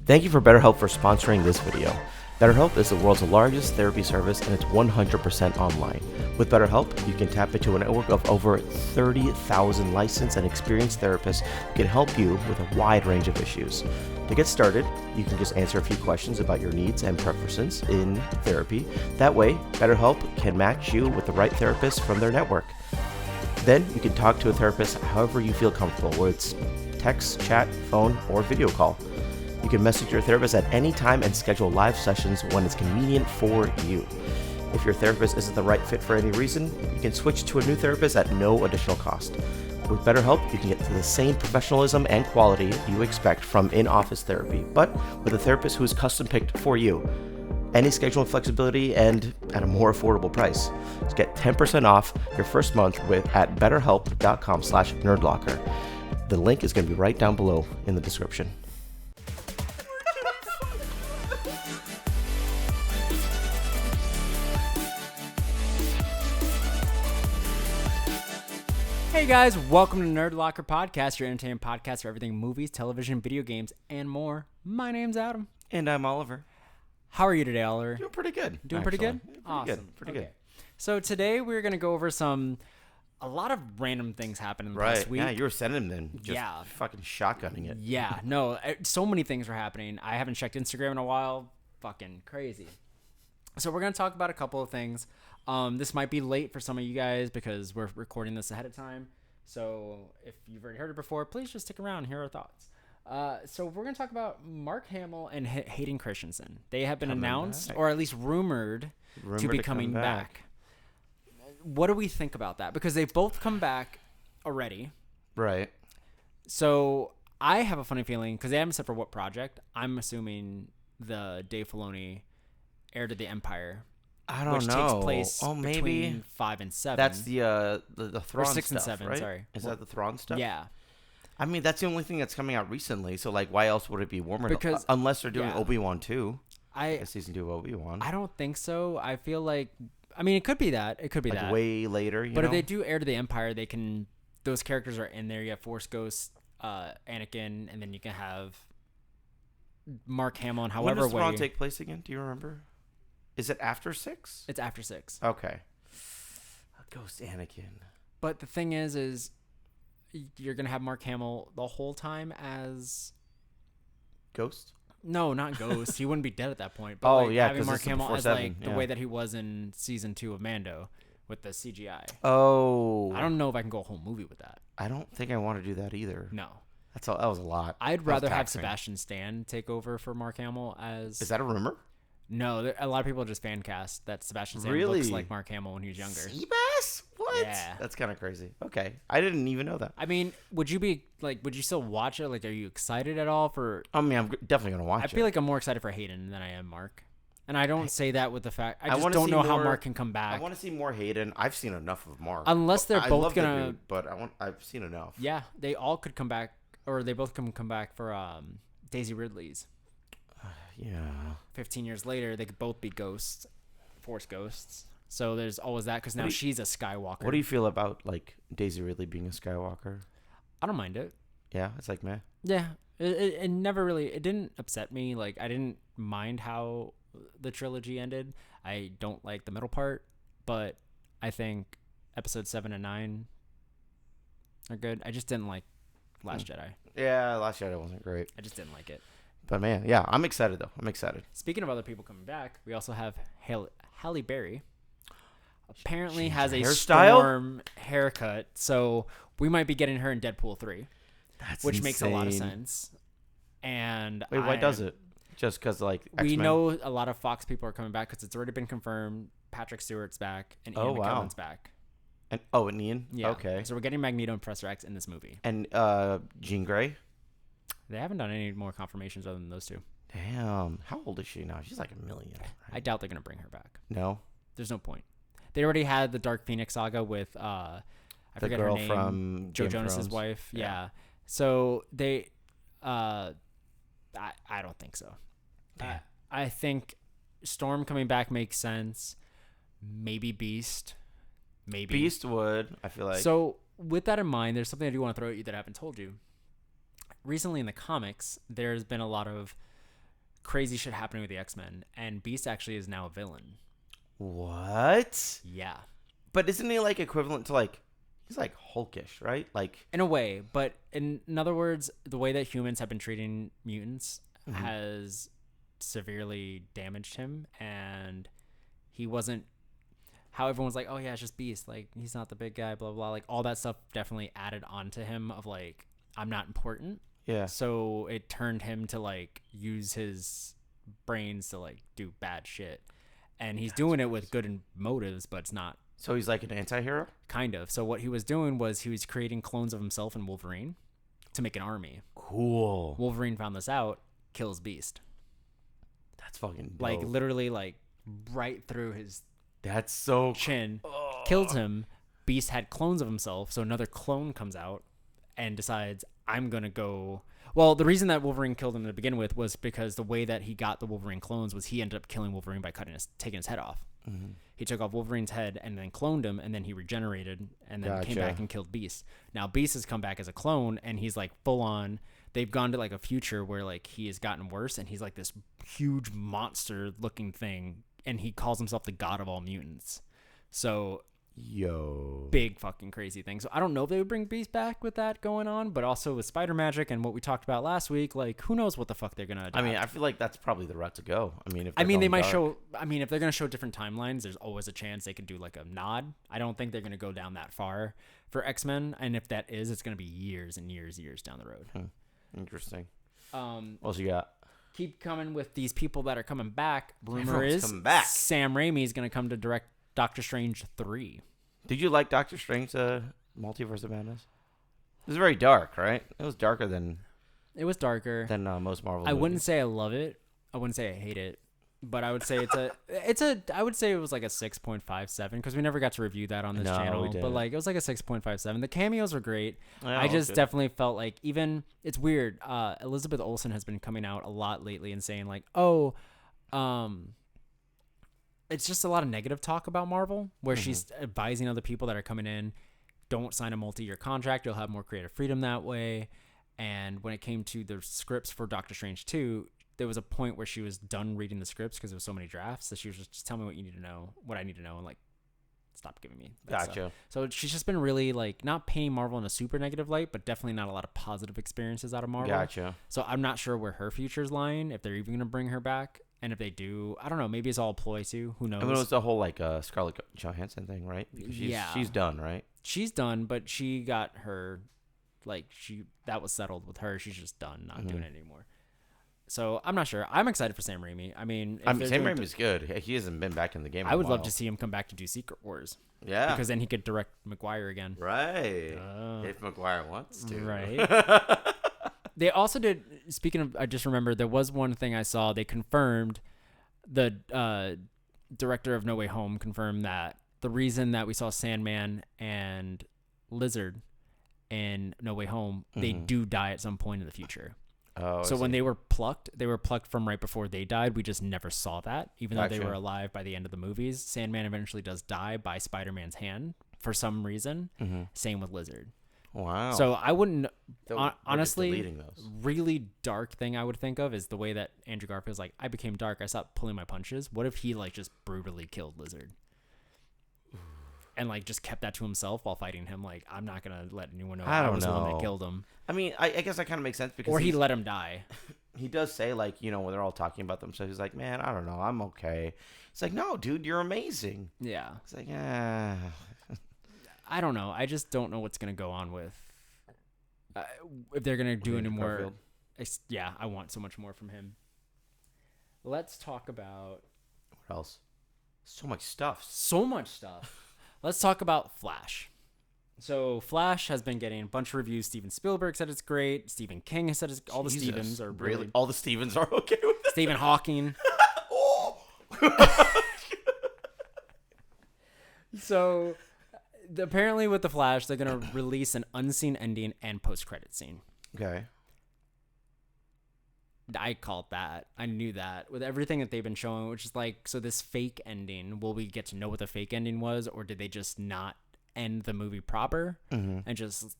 Thank you for BetterHelp for sponsoring this video. BetterHelp is the world's largest therapy service and it's 100% online. With BetterHelp, you can tap into a network of over 30,000 licensed and experienced therapists who can help you with a wide range of issues. To get started, you can just answer a few questions about your needs and preferences in therapy. That way, BetterHelp can match you with the right therapist from their network. Then you can talk to a therapist however you feel comfortable, whether it's text, chat, phone, or video call. You can message your therapist at any time and schedule live sessions when it's convenient for you. If your therapist isn't the right fit for any reason, you can switch to a new therapist at no additional cost. With BetterHelp, you can get to the same professionalism and quality you expect from in-office therapy, but with a therapist who is custom picked for you. Any scheduling flexibility and at a more affordable price. Just get 10% off your first month at betterhelp.com/nerdlocker. The link is going to be right down below in the description. Hey guys, welcome to Nerd Locker Podcast, your entertainment podcast for everything movies, television, video games, and more. My name's Adam. And I'm Oliver. How are you today, Oliver? Doing pretty good. Doing pretty good? Awesome. Pretty good. So today we're going to go over a lot of random things happened in the past week. Yeah, you were sending them then. Just fucking shotgunning it. Yeah, no, so many things were happening. I haven't checked Instagram in a while. Fucking crazy. So we're going to talk about a couple of things. This might be late for some of you guys because we're recording this ahead of time. So if you've already heard it before, please just stick around and hear our thoughts. So we're going to talk about Mark Hamill and Hayden Christensen. They have been announced, or at least rumored to be coming back. What do we think about that? Because they've both come back already. Right. So I have a funny feeling, because they haven't said for what project. I'm assuming the Dave Filoni Heir to the Empire. I don't which know. Takes place between 5 and 7. That's the Thrawn or 6 stuff, and 7, right? sorry. Is that the Thrawn stuff? Yeah. I mean, that's the only thing that's coming out recently. So, like, why else would it be warmer? Because unless they're doing Obi-Wan 2. A season 2 of Obi-Wan. I don't think so. I feel like, I mean, it could be that. It could be like that. way later, But if they do Heir to the Empire, they can, those characters are in there. You have Force Ghost, Anakin, and then you can have Mark Hamill and however When does Thrawn way. take place again? Do you remember? Is it after 6? It's after 6. Okay. Ghost Anakin. But the thing is you're going to have Mark Hamill the whole time as... Ghost? No, not Ghost. He wouldn't be dead at that point. But having Mark Hamill as the way that he was in season 2 of Mando with the CGI. Oh. I don't know if I can go a whole movie with that. I don't think I want to do that either. No. That was a lot. I'd rather have Sebastian Stan take over for Mark Hamill as... Is that a rumor? No, a lot of people just fan cast that Sebastian Stan looks like Mark Hamill when he was younger. Seabass? What? Yeah. That's kind of crazy. Okay. I didn't even know that. I mean, would you still watch it? Like, are you excited at all for... I mean, I'm definitely going to watch it. I feel like I'm more excited for Hayden than I am Mark. And I don't say that with the fact... I just don't know how Mark can come back. I want to see more Hayden. I've seen enough of Mark. Unless they're both going to... But I've seen enough. Yeah, they all could come back, or they both can come back for Daisy Ridley's. Yeah. 15 years later, they could both be ghosts, Force ghosts. So there's always that, because now she's a Skywalker. What do you feel about, like, Daisy Ridley being a Skywalker? I don't mind it. Yeah, it's like meh. Yeah, it never really... It didn't upset me. Like, I didn't mind how the trilogy ended. I don't like the middle part, but I think episode 7 and 9 are good. I just didn't like Last Jedi. Yeah, Last Jedi wasn't great. I just didn't like it. But man, yeah, I'm excited though. I'm excited. Speaking of other people coming back, we also have Halle Berry. Apparently has a Storm haircut, so we might be getting her in Deadpool 3. Which makes a lot of sense. And wait, why does it? Just because like X-Men? We know a lot of Fox people are coming back because it's already been confirmed. Patrick Stewart's back and Ian McKellen's back. And Ian? Yeah. Okay. So we're getting Magneto and Professor X in this movie. And Jean Grey? They haven't done any more confirmations other than those two. Damn. How old is she now? She's like a million. Right? I doubt they're going to bring her back. No? There's no point. They already had the Dark Phoenix saga with, I forget her name. From Joe Jonas's wife. Yeah. So they, I don't think so. I think Storm coming back makes sense. Maybe Beast. Maybe. Beast would, I feel like. So with that in mind, there's something I do want to throw at you that I haven't told you. Recently in the comics, there's been a lot of crazy shit happening with the X-Men, and Beast actually is now a villain. What? Yeah. But isn't he like equivalent to like he's like Hulkish, right? Like In a way, but in other words, the way that humans have been treating mutants has severely damaged him, and he wasn't how everyone's like, oh yeah, it's just Beast, like he's not the big guy, blah blah, like all that stuff definitely added on to him of like, I'm not important. yeah. So it turned him to like use his brains to like do bad shit, and he's doing it with good motives, but it's not. So he's like an anti-hero? Kind of. So what he was doing was he was creating clones of himself and Wolverine to make an army. Cool. Wolverine found this out, kills Beast. That's fucking dope. Like literally like right through his That's so chin, killed him. Beast had clones of himself, so another clone comes out and decides, I'm going to go... Well, the reason that Wolverine killed him to begin with was because the way that he got the Wolverine clones was he ended up killing Wolverine by taking his head off. Mm-hmm. He took off Wolverine's head and then cloned him, and then he regenerated and then came back and killed Beast. Now Beast has come back as a clone, and he's like full on. They've gone to like a future where like he has gotten worse, and he's like this huge monster looking thing, and he calls himself the god of all mutants. So big fucking crazy thing. So I don't know if they would bring Beast back with that going on, but also with spider magic and what we talked about last week, like who knows what the fuck they're gonna adapt. I mean, I feel like that's probably the route to go. I mean, they might show. I mean, if they're gonna show different timelines, there's always a chance they could do like a nod. I don't think they're gonna go down that far for X-Men, and if that is, it's gonna be years and years down the road. Interesting. What else you got? Keep coming with these people that are coming back. Rumor Everyone's is coming back. Sam Raimi is gonna come to direct Doctor Strange 3. Did you like Doctor Strange, Multiverse of Madness? It was very dark, right? It was darker than... It was darker than most Marvel I movies. wouldn't say I love it. I wouldn't say I hate it. But I would say I would say it was like a 6.57 because we never got to review that on this channel. We didn't. But like it was like a 6.57. The cameos were great. Yeah, I just definitely felt like it's weird. Elizabeth Olsen has been coming out a lot lately and saying like, it's just a lot of negative talk about Marvel where she's advising other people that are coming in, don't sign a multi-year contract. You'll have more creative freedom that way. And when it came to the scripts for Doctor Strange 2, there was a point where she was done reading the scripts because there was so many drafts that she was just tell me what you need to know, what I need to know, and like stop giving me that Gotcha. stuff. So she's just been really like not painting Marvel in a super negative light, but definitely not a lot of positive experiences out of Marvel. Gotcha. So I'm not sure where her future's lying, if they're even going to bring her back. And if they do, I don't know. Maybe it's all a ploy too. Who knows? I mean, it was the whole like Scarlett Johansson thing, right? Because she's done, right? She's done, but she got her, that was settled with her. She's just done, not doing it anymore. So I'm not sure. I'm excited for Sam Raimi. I mean, Sam Raimi's good. He hasn't been back in the game. I would love to see him come back to do Secret Wars. Yeah, because then he could direct Maguire again. Right. If Maguire wants to. Right. They also did. Speaking of, I just remembered there was one thing I saw. They confirmed the director of No Way Home confirmed that the reason that we saw Sandman and Lizard in No Way Home, they do die at some point in the future. Oh, so when they were plucked from right before they died. We just never saw that, even though they were alive by the end of the movies. Sandman eventually does die by Spider-Man's hand for some reason. Same with Lizard. Wow. So I wouldn't honestly. Really dark thing I would think of is the way that Andrew Garfield's like, I became dark. I stopped pulling my punches. What if he like just brutally killed Lizard? And like just kept that to himself while fighting him. Like, I'm not gonna let anyone know I was the one that killed him. I mean, I guess that kind of makes sense because he let him die. He does say like, when they're all talking about themselves, he's like, man, I don't know, I'm okay. It's like, no, dude, you're amazing. Yeah. It's like, I don't know. I just don't know what's gonna go on with if they're gonna do any more. Yeah, I want so much more from him. Let's talk about what else. So much stuff. Let's talk about Flash. So Flash has been getting a bunch of reviews. Steven Spielberg said it's great. Stephen King has said all the Stevens are really all the Stevens are okay with it. Stephen Hawking. So apparently with the Flash, they're gonna release an unseen ending and post-credit scene. Okay. I called that. I knew that with everything that they've been showing, which is like, so this fake ending, will we get to know what the fake ending was, or did they just not end the movie proper and just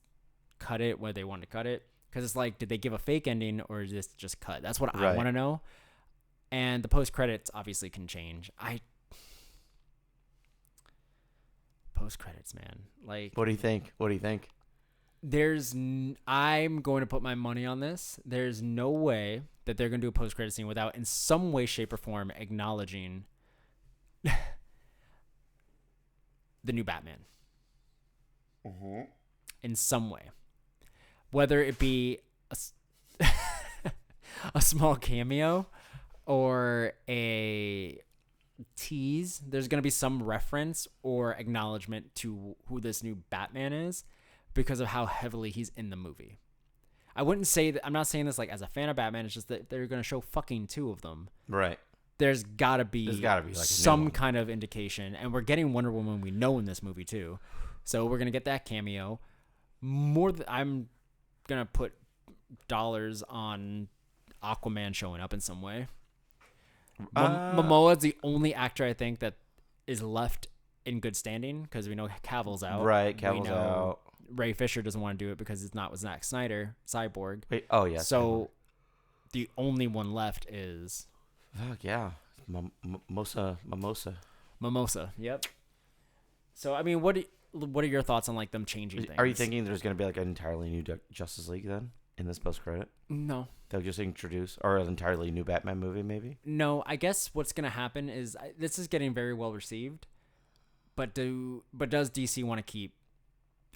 cut it where they wanted to cut it? Because it's like, did they give a fake ending or is this just cut? That's what I want to know. And the post credits obviously can change. Post credits, man. Like, What do you think? I'm going to put my money on this. There's no way that they're going to do a post credit scene without, in some way, shape, or form, acknowledging the new Batman. In some way, whether it be a small cameo or a tease, there's going to be some reference or acknowledgement to who this new Batman is because of how heavily he's in the movie. I wouldn't say that. I'm not saying this like as a fan of Batman. It's just that they're going to show fucking two of them. Right. There's got to be like some kind of indication. And we're getting Wonder Woman we know in this movie too. So we're going to get that cameo. I'm going to put dollars on Aquaman showing up in some way. Momoa's the only actor I think that is left in good standing because we know Cavill's out. Right, Cavill's out. Ray Fisher doesn't want to do it because it's not with Zack Snyder, Cyborg. Wait, oh yeah. So the only one left is fuck yeah, Mimosa. Yep. So I mean, what are your thoughts on like them changing things? Are you thinking there's going to be like an entirely new Justice League then in this post credit? No. They'll just introduce or an entirely new Batman movie maybe? No, I guess what's going to happen is this is getting very well received, but does DC want to keep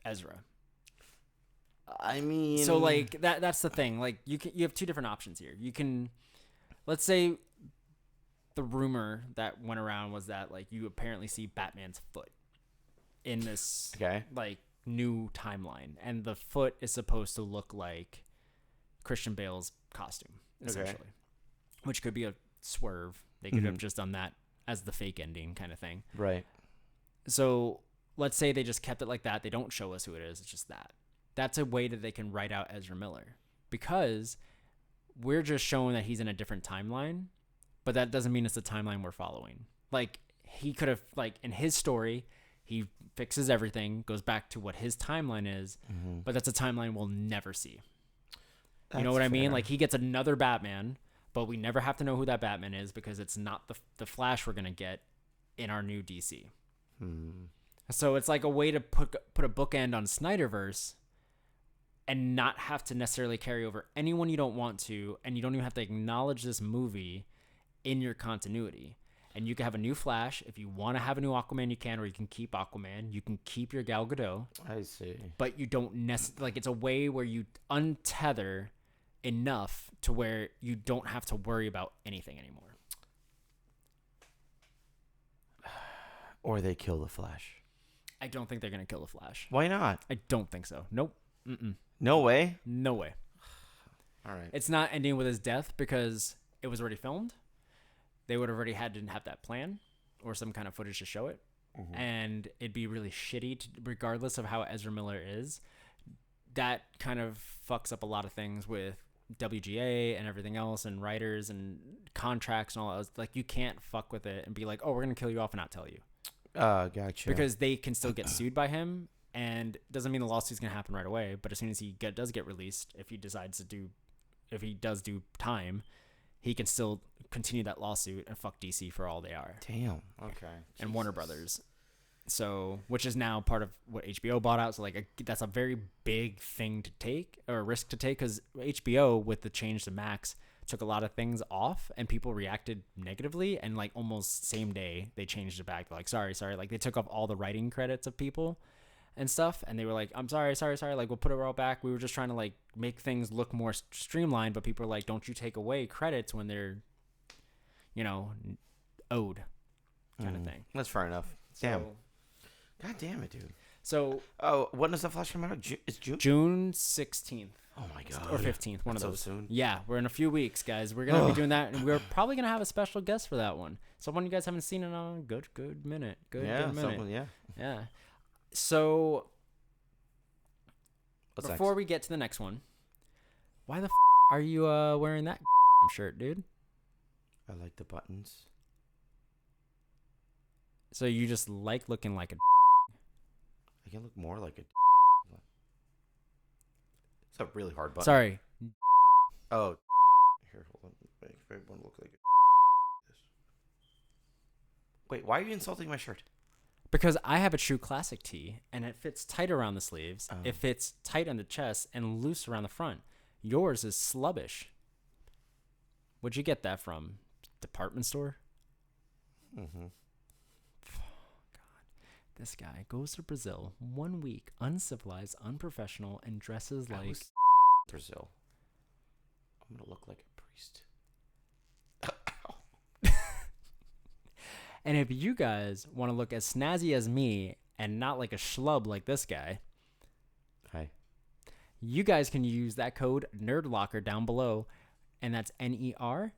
Ezra? I mean, so like that's the thing. Like you have two different options here. You can, let's say, the rumor that went around was that like you apparently see Batman's foot in this like new timeline, and the foot is supposed to look like Christian Bale's costume essentially, which could be a swerve. They could have just done that as the fake ending kind of thing, right? So let's say they just kept it like that. They don't show us who it is. It's just that. That's a way that they can write out Ezra Miller because we're just showing that he's in a different timeline, but that doesn't mean it's the timeline we're following. Like he could have, like in his story, he fixes everything, goes back to what his timeline is, but that's a timeline we'll never see. You know what I mean? Like he gets another Batman, but we never have to know who that Batman is because it's not the Flash we're going to get in our new DC. So it's like a way to put a bookend on Snyderverse and not have to necessarily carry over anyone you don't want to, and you don't even have to acknowledge this movie in your continuity. And you can have a new Flash. If you want to have a new Aquaman, you can, or you can keep Aquaman. You can keep your Gal Gadot. I see. But you don't like it's a way where you untether enough to where you don't have to worry about anything anymore. Or they kill the Flash. I don't think they're going to kill the Flash. Why not? I don't think so. Nope. No way? No way. All right. It's not ending with his death because it was already filmed. They would have already had to have that plan or some kind of footage to show it. And it'd be really shitty regardless of how Ezra Miller is. That kind of fucks up a lot of things with WGA and everything else and writers and contracts and all that. Like you can't fuck with it and be like, oh, we're going to kill you off and not tell you. Gotcha. Because they can still get sued by him, and doesn't mean the lawsuit's going to happen right away. But as soon as he does get released, if he does do time, he can still continue that lawsuit and fuck DC for all they are. Damn. Okay. And Jesus. Warner Brothers. So, which is now part of what HBO bought out. So like that's a very big thing to take, or a risk to take, because HBO with the change to Max took a lot of things off and people reacted negatively, and like almost same day they changed it back. They're like, sorry, like they took off all the writing credits of people and stuff, and they were like, I'm sorry, like we'll put it all back. We were just trying to like make things look more streamlined, but people are like, don't you take away credits when they're, owed, kind of thing. That's fair enough. Damn. So, God damn it, dude. So when does the Flash come out? It's June? June 16th. Oh my god. Or 15th, one of those. So soon? Yeah, we're in a few weeks, guys. We're going to be doing that, and we're probably going to have a special guest for that one. Someone you guys haven't seen in a good minute. Good minute. Yeah. So, before we get to the next one, why the are you wearing that shirt, dude? I like the buttons. So you just like looking like a I can look more like a It's a really hard button. Sorry. Oh. Here, hold on. Make everyone look like Wait, why are you insulting my shirt? Because I have a true classic tee, and it fits tight around the sleeves. Oh. It fits tight on the chest and loose around the front. Yours is slubbish. Where'd you get that from? Department store? Mm-hmm. God. This guy goes to Brazil 1 week, uncivilized, unprofessional, and dresses like... Brazil. I'm going to look like a priest. And if you guys want to look as snazzy as me and not like a schlub like this guy, Hi. you guys can use that code NERDLOCKER down below, and that's NERDLOCKER,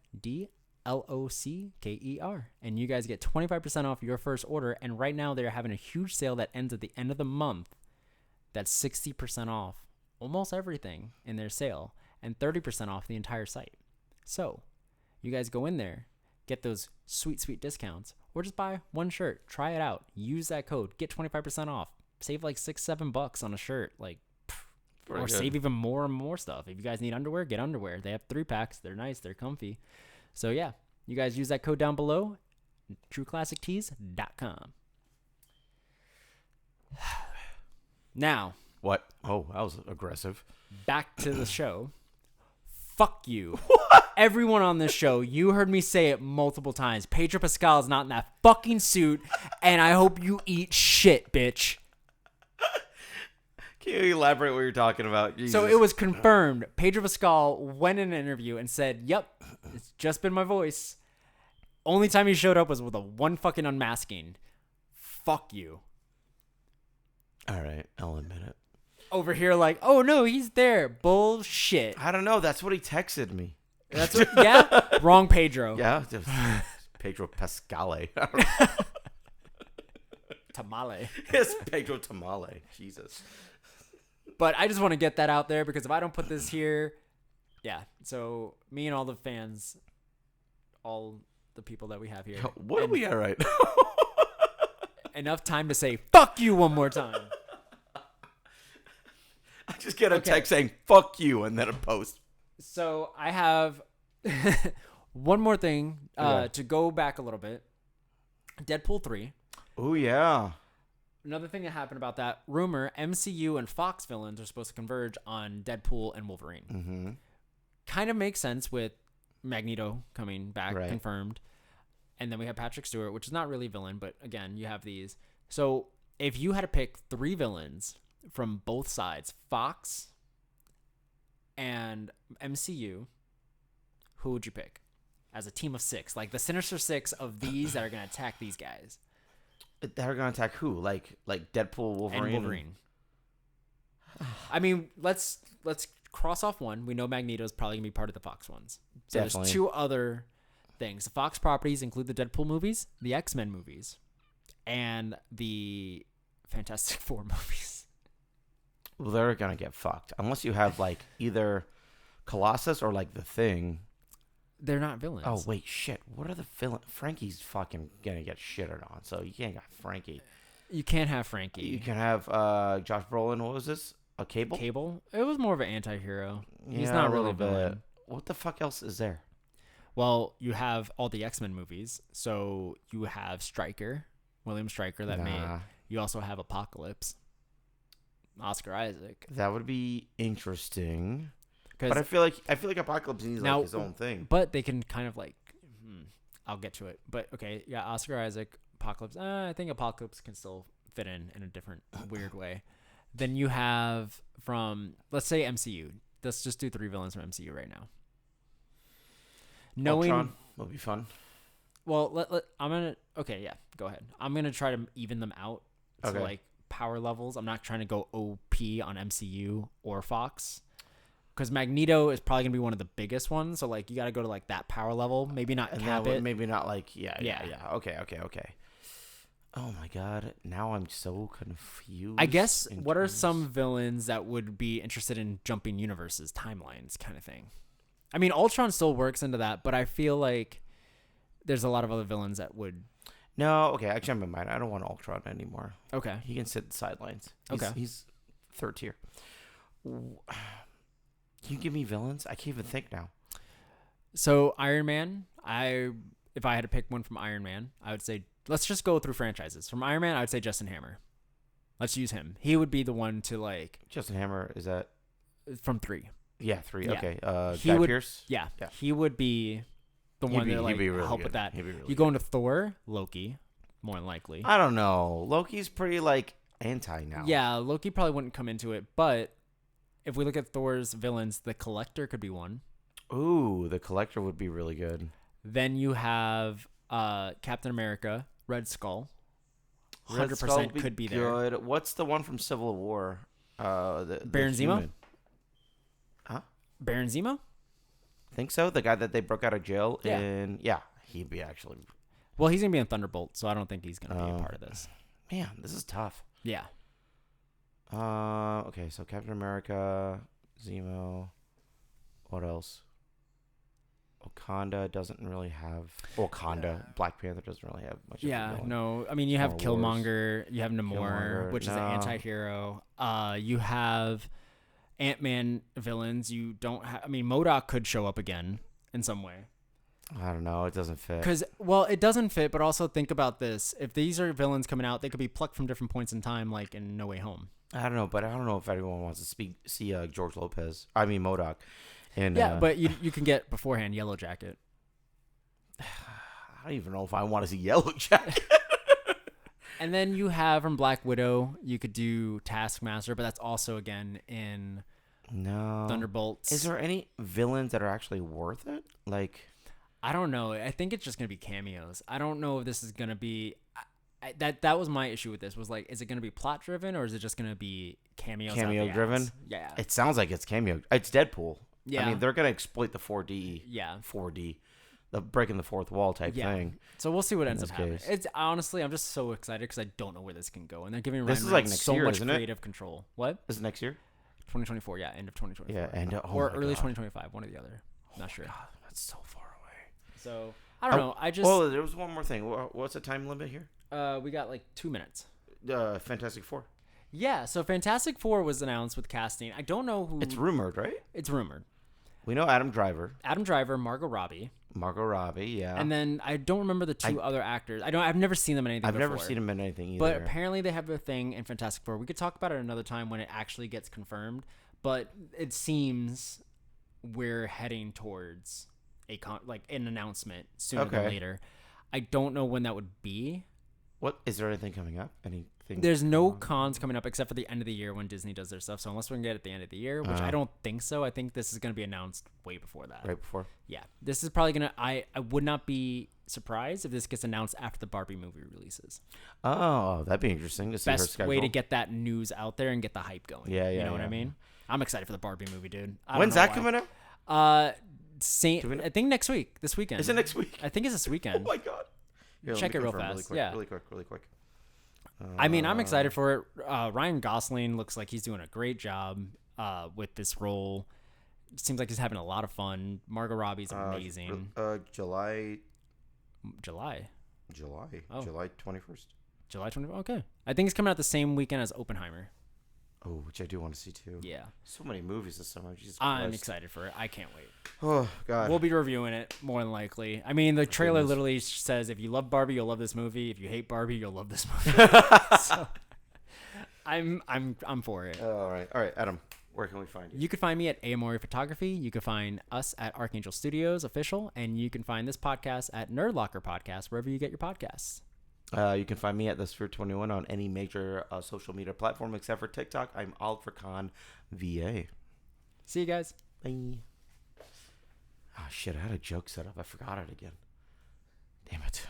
and you guys get 25% off your first order. And right now they're having a huge sale that ends at the end of the month. That's 60% off almost everything in their sale and 30% off the entire site. So you guys go in there, get those sweet discounts, or just buy one shirt, try it out, use that code, get 25% off, save like $6-7 on a shirt, like, or save even more and more stuff. If you guys need underwear, get underwear. They have 3-packs. They're nice. They're comfy. So yeah, you guys use that code down below, trueclassictees.com. Now. What? Oh, that was aggressive. Back to the show. Fuck you. Everyone on this show, you heard me say it multiple times. Pedro Pascal is not in that fucking suit, and I hope you eat shit, bitch. Can you elaborate what you're talking about? Jesus. So it was confirmed. Pedro Pascal went in an interview and said, yep, it's just been my voice. Only time he showed up was with a one fucking unmasking. Fuck you. All right, I'll admit it. Over here like, oh no, he's there. Bullshit. I don't know. That's what he texted me. That's what, yeah? Wrong Pedro. Yeah, Pedro Pascale. Tamale. Yes, Pedro Tamale. Jesus. But I just want to get that out there because if I don't put this here, yeah. So me and all the fans, all the people that we have here. What are we at right now? Enough time to say, fuck you one more time. I just get a text saying, fuck you, and then a post. So I have one more thing to go back a little bit. Deadpool 3. Oh, yeah. Another thing that happened about that rumor, MCU and Fox villains are supposed to converge on Deadpool and Wolverine. Mm-hmm. Kind of makes sense with Magneto coming back, confirmed. And then we have Patrick Stewart, which is not really a villain, but again, you have these. So if you had to pick 3 villains from both sides, Fox and MCU, who would you pick as a team of 6? Like the Sinister Six of these that are going to attack these guys. That are going to attack who? Like Deadpool, Wolverine? And Wolverine. I mean, let's cross off one. We know Magneto's probably going to be part of the Fox ones. So Definitely. There's 2 other things. The Fox properties include the Deadpool movies, the X-Men movies, and the Fantastic Four movies. Well, they're going to get fucked. Unless you have, like, either Colossus or, like, The Thing. They're not villains. Oh, wait, shit. What are the villains? Frankie's fucking going to get shitted on, so you can't got Frankie. You can't have Frankie. You can have Josh Brolin. What was this? A Cable? Cable? It was more of an anti-hero. He's Yeah, not a really a little bit. villain. What the fuck else is there? Well, you have all the X-Men movies. So you have Stryker, William Stryker that made. You also have Apocalypse, Oscar Isaac. That would be interesting. But I feel like Apocalypse needs like his own thing. But they can kind of like, I'll get to it. But okay, yeah, Oscar Isaac, Apocalypse. I think Apocalypse can still fit in a different weird way. Then you have from, let's say MCU. Let's just do 3 villains from MCU right now. Ultron will be fun. Well, I'm gonna. Okay, yeah, go ahead. I'm gonna try to even them out to like power levels. I'm not trying to go OP on MCU or Fox. Because Magneto is probably going to be one of the biggest ones. So, like, you got to go to, like, that power level. Maybe not cap it. Maybe not, like, yeah. Okay. Oh, my God. Now I'm so confused. I guess, what are some villains that would be interested in jumping universes, timelines kind of thing? I mean, Ultron still works into that, but I feel like there's a lot of other villains that would... No, okay. I changed my mind. I don't want Ultron anymore. Okay. He can sit the sidelines. He's 3rd tier. Can you give me villains? I can't even think now. So Iron Man, if I had to pick one from Iron Man, I would say let's just go through franchises. From Iron Man, I would say Justin Hammer. Let's use him. He would be the one to like. Justin Hammer, is that from 3? Yeah, 3. Yeah. Okay. He Guy would, Pearce. Yeah, Yeah. he would be the one that like really help good. with that. He'd be really You go into Thor, Loki, more than likely. I don't know. Loki's pretty like anti now. Yeah, Loki probably wouldn't come into it, but if we look at Thor's villains, the Collector could be one. Ooh, the Collector would be really good. Then you have Captain America, Red Skull. 100% could be there. Good. What's the one from Civil War? Baron Zemo? human. Huh? Baron Zemo? Think so? The guy that they broke out of jail Yeah. in. Yeah, he'd be actually. Well, he's going to be in Thunderbolt, so I don't think he's going to be a part of this. Man, this is tough. Yeah. Okay, so Captain America, Zemo. What else? Wakanda doesn't really have. Black Panther doesn't really have much. Yeah, of a no. I mean, you have Wars. Killmonger, you have Namor, Killmonger, which is an anti-hero. You have Ant-Man villains. You don't have. I mean, MODOK could show up again in some way. I don't know. It doesn't fit. Because, well, it doesn't fit, but also think about this. If these are villains coming out, they could be plucked from different points in time, like in No Way Home. I don't know, but I don't know if anyone wants to see George Lopez. I mean, MODOK. And, yeah, but you can get beforehand Yellow Jacket. I don't even know if I want to see Yellow Jacket. And then you have from Black Widow, you could do Taskmaster, but that's also, again, in Thunderbolts. Is there any villains that are actually worth it? Like, I don't know. I think it's just going to be cameos. I don't know if this is going to be... That was my issue with this, was like, is it going to be plot driven or is it just going to be cameos? Cameo driven? Yeah. It sounds like it's cameo. It's Deadpool. Yeah. I mean, they're going to exploit the 4D. Yeah. 4D. The breaking the fourth wall type thing. So we'll see what ends up this happening. case. It's honestly, I'm just so excited because I don't know where this can go, and they're giving This Ryan is like Reynolds next so year, much isn't it? creative control. What? Is it next year? 2024, yeah, end of 2024. Yeah, or early 2025, one or the other. Not sure. God, that's so far away. So I don't know. I just. Oh, there was one more thing. What's the time limit here? We got like 2 minutes. Fantastic Four. Yeah, so Fantastic Four was announced with casting. I don't know who. It's rumored, right? It's rumored. We know Adam Driver. Adam Driver, Margot Robbie. Yeah. And then I don't remember the two other actors. I've never seen them in anything. I've before. never seen him in anything either. But apparently they have a thing in Fantastic Four. We could talk about it another time when it actually gets confirmed. But it seems we're heading towards an announcement sooner than later. I don't know when that would be. What is there anything coming up? Anything? There's no cons coming up except for the end of the year when Disney does their stuff. So unless we can get it at the end of the year, which I don't think so, I think this is going to be announced way before that. Right before? Yeah. This is probably going to... I would not be surprised if this gets announced after the Barbie movie releases. Oh, that'd be interesting to see her Best schedule. way to get that news out there and get the hype going. Yeah. You know what I mean? I'm excited for the Barbie movie, dude. When's that coming out? I think next week. This weekend. Is it next week? I think it's this weekend. Oh my god. Here, Check it real fast. Really quick. I mean, I'm excited for it. Ryan Gosling looks like he's doing a great job with this role. Seems like he's having a lot of fun. Margot Robbie's amazing. July. Oh. July 21st. July 24th? Okay. I think it's coming out the same weekend as Oppenheimer. Oh, which I do want to see too. Yeah. So many movies this summer. Jesus I'm Christ. excited for it. I can't wait. Oh, God. We'll be reviewing it more than likely. I mean, the trailer literally says if you love Barbie, you'll love this movie. If you hate Barbie, you'll love this movie. So, I'm for it. All right, Adam. Where can we find you? You can find me at Amori Photography. You can find us at Archangel Studios Official, and you can find this podcast at Nerd Locker Podcast, wherever you get your podcasts. You can find me at TheSphere21 on any major social media platform except for TikTok. I'm Oliver Khan, VA. See you guys. Bye. Oh, shit. I had a joke set up. I forgot it again. Damn it.